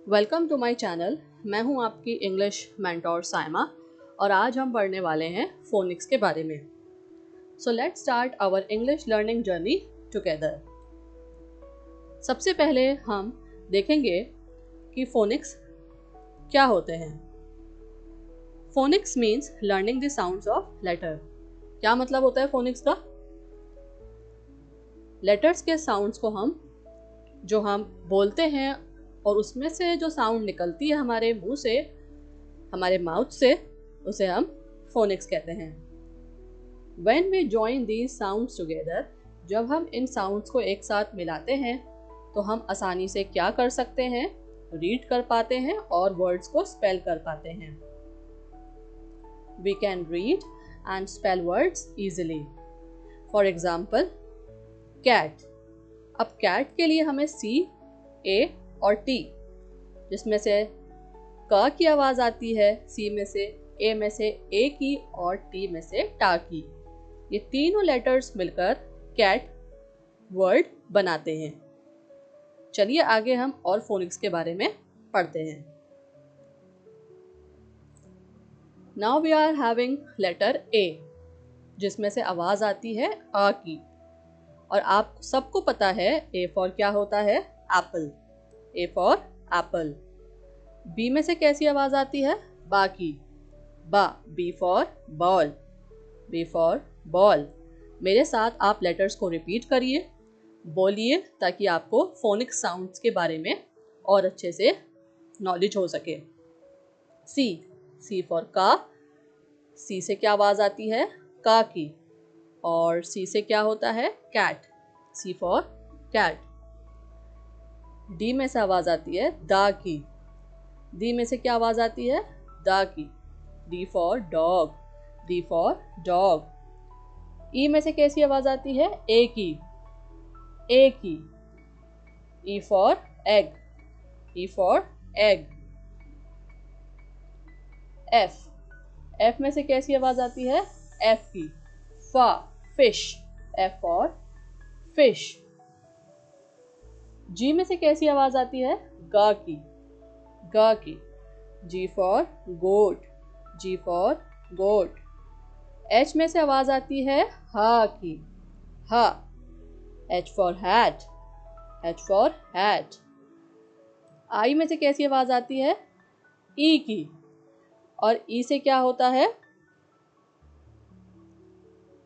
Welcome to my channel. मैं हूं आपकी इंग्लिश मेंटोर साइमा और आज हम पढ़ने वाले हैं फोनिक्स के बारे में। So let's start our English learning journey together. सबसे पहले हम देखेंगे कि फोनिक्स क्या होते हैं। Phonics means learning the sounds of letter. क्या मतलब होता है फोनिक्स का? लेटर्स के साउंड्स को हम बोलते हैं और उसमें से जो साउंड निकलती है हमारे मुंह से, हमारे माउथ से, उसे हम फोनिक्स कहते हैं। When we join these sounds together, जब हम इन साउंड्स को एक साथ मिलाते हैं तो हम आसानी से क्या कर सकते हैं? रीड कर पाते हैं और वर्ड्स को स्पेल कर पाते हैं। We can read and spell words easily. For example, cat. अब cat के लिए हमें C, A और T, जिसमें से क की आवाज आती है, C में से, A में से A की और T में से टा की। ये तीनों लेटर्स मिलकर कैट वर्ड बनाते हैं। चलिए आगे हम और फोनिक्स के बारे में पढ़ते हैं। Now we are having letter A, जिसमें से आवाज आती है आ की। और आप सबको पता है A फॉर क्या होता है? Apple. A for Apple. B में से कैसी आवाज आती है? बा की। बा। B for ball. B for ball. मेरे साथ आप लेटर्स को रिपीट करिए, बोलिए, ताकि आपको फोनिक साउंड्स के बारे में और अच्छे से नॉलेज हो सके। C। C फॉर का। C से क्या आवाज आती है? का की। और C से क्या होता है? Cat. C for cat. D में से आवाज आती है दा की। D में से क्या आवाज आती है? दा की। D for dog. D for dog. E में से कैसी आवाज आती है? ए की। ए की। E for egg. E for egg. F। F में से कैसी आवाज आती है? F की। फा। Fish. F for fish. G में से कैसी आवाज आती है? गा की। गा की। G for goat. G for goat. H में से आवाज आती है हा की। हा। H for hat. H for hat. I में से कैसी आवाज आती है? ई की। और ई से क्या होता है?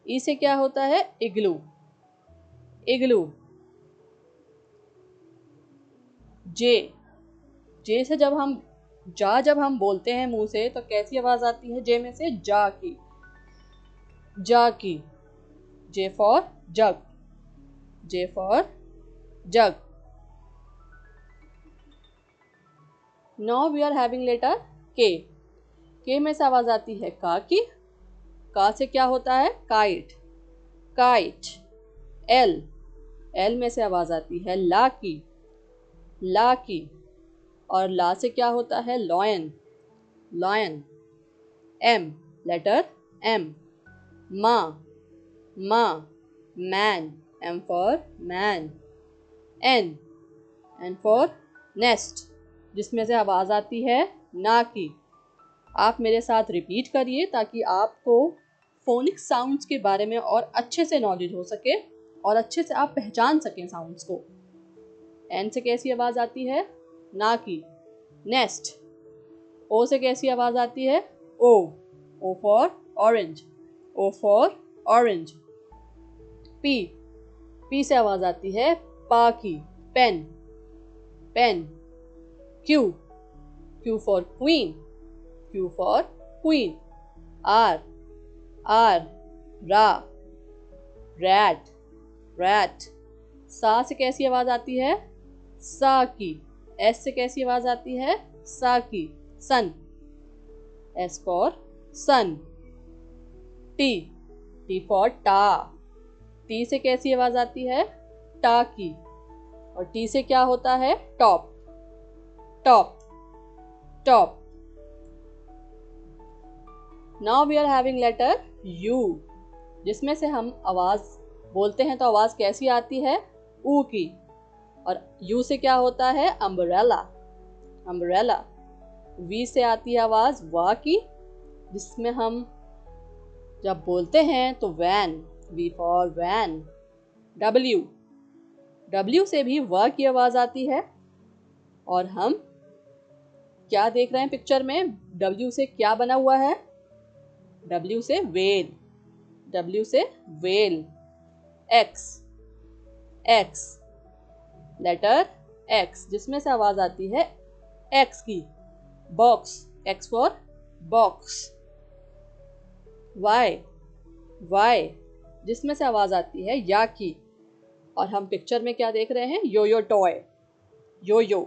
ई से क्या होता है? इग्लू। इग्लू। जे। जे से जब हम बोलते हैं मुंह से तो कैसी आवाज आती है? जे में से जा की। जा की। J for jug. J for jug. Now we are having letter K. K में से आवाज आती है का की। का से क्या होता है? काइट। काइट। एल। एल में से आवाज आती है ला की। ला की। और ला से क्या होता है? Lion. Lion. M. Letter M. मा। मा। Man. M for man. N. N for nest, जिसमें से आवाज आती है ना की। आप मेरे साथ रिपीट करिए ताकि आपको फोनिक साउंड्स के बारे में और अच्छे से नॉलेज हो सके और अच्छे से आप पहचान सकें साउंड्स को। एन से कैसी आवाज आती है? ना की। नेस्ट। ओ से कैसी आवाज आती है? O. O for orange. O for orange. P. P से आवाज आती है पा की। Pen. Pen. Q. Q for queen. Q for queen. R. R. रा। रैट। रैट। सा से कैसी आवाज आती है? सा की। एस से कैसी आवाज आती है? सा की। Sun. S for sun. T. T for टा। टी से कैसी आवाज आती है? टा की। और टी से क्या होता है? Top. Top. Top. Now we are having letter U, जिसमें से हम आवाज बोलते हैं तो आवाज कैसी आती है? ऊ की। और यू से क्या होता है? अम्ब्रेला। अम्ब्रेला। वी से आती है आवाज वा की, जिसमें हम जब बोलते हैं तो van, V for van. W, W से भी व की आवाज आती है। और हम क्या देख रहे हैं पिक्चर में, डब्ल्यू से क्या बना हुआ है, डब्ल्यू से वेल, डब्ल्यू से well. X, X, letter X, जिसमें से आवाज आती है एक्स की, box, X for box. Y, Y, जिसमें से आवाज आती है या की। और हम पिक्चर में क्या देख रहे हैं, यो यो टॉय, यो यो,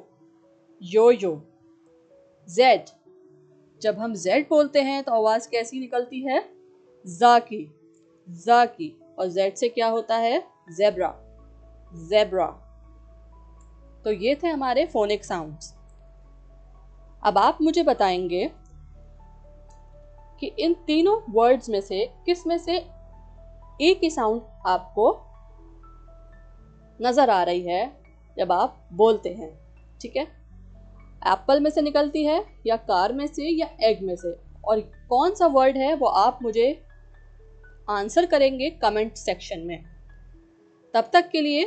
यो यो। जेड, जब हम जेड बोलते हैं तो आवाज कैसी निकलती है, जा की, जा की। और जेड से क्या होता है, जेब्रा, जेब्रा। तो ये थे हमारे फोनिक साउंड्स। अब आप मुझे बताएंगे कि इन तीनों वर्ड्स में से किस में से एक ही साउंड आपको नजर आ रही है जब आप बोलते हैं। ठीक है, एप्पल में से निकलती है, या कार में से, या एग में से, और कौन सा वर्ड है वो आप मुझे आंसर करेंगे कमेंट सेक्शन में। तब तक के लिए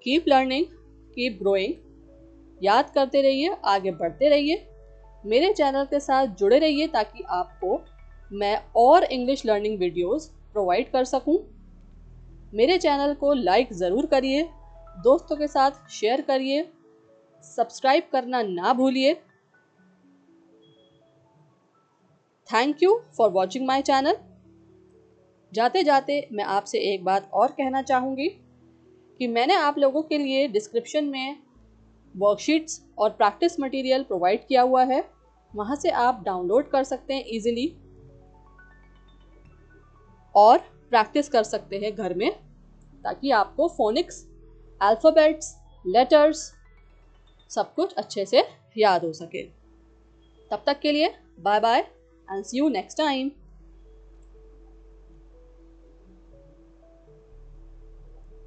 कीप लर्निंग, कीप ग्रोइंग। याद करते रहिए, आगे बढ़ते रहिए, मेरे चैनल के साथ जुड़े रहिए ताकि आपको मैं और इंग्लिश लर्निंग वीडियोस प्रोवाइड कर सकूं। मेरे चैनल को लाइक ज़रूर करिए, दोस्तों के साथ शेयर करिए, सब्सक्राइब करना ना भूलिए। Thank you for watching my channel. जाते जाते मैं आपसे एक बात और कहना चाहूँगी कि मैंने आप लोगों के लिए डिस्क्रिप्शन में वर्कशीट्स और प्रैक्टिस मटेरियल प्रोवाइड किया हुआ है, वहाँ से आप डाउनलोड कर सकते हैं इजीली और प्रैक्टिस कर सकते हैं घर में, ताकि आपको फोनिक्स, अल्फ़ाबेट्स, लेटर्स सब कुछ अच्छे से याद हो सके। तब तक के लिए bye bye and see you next time.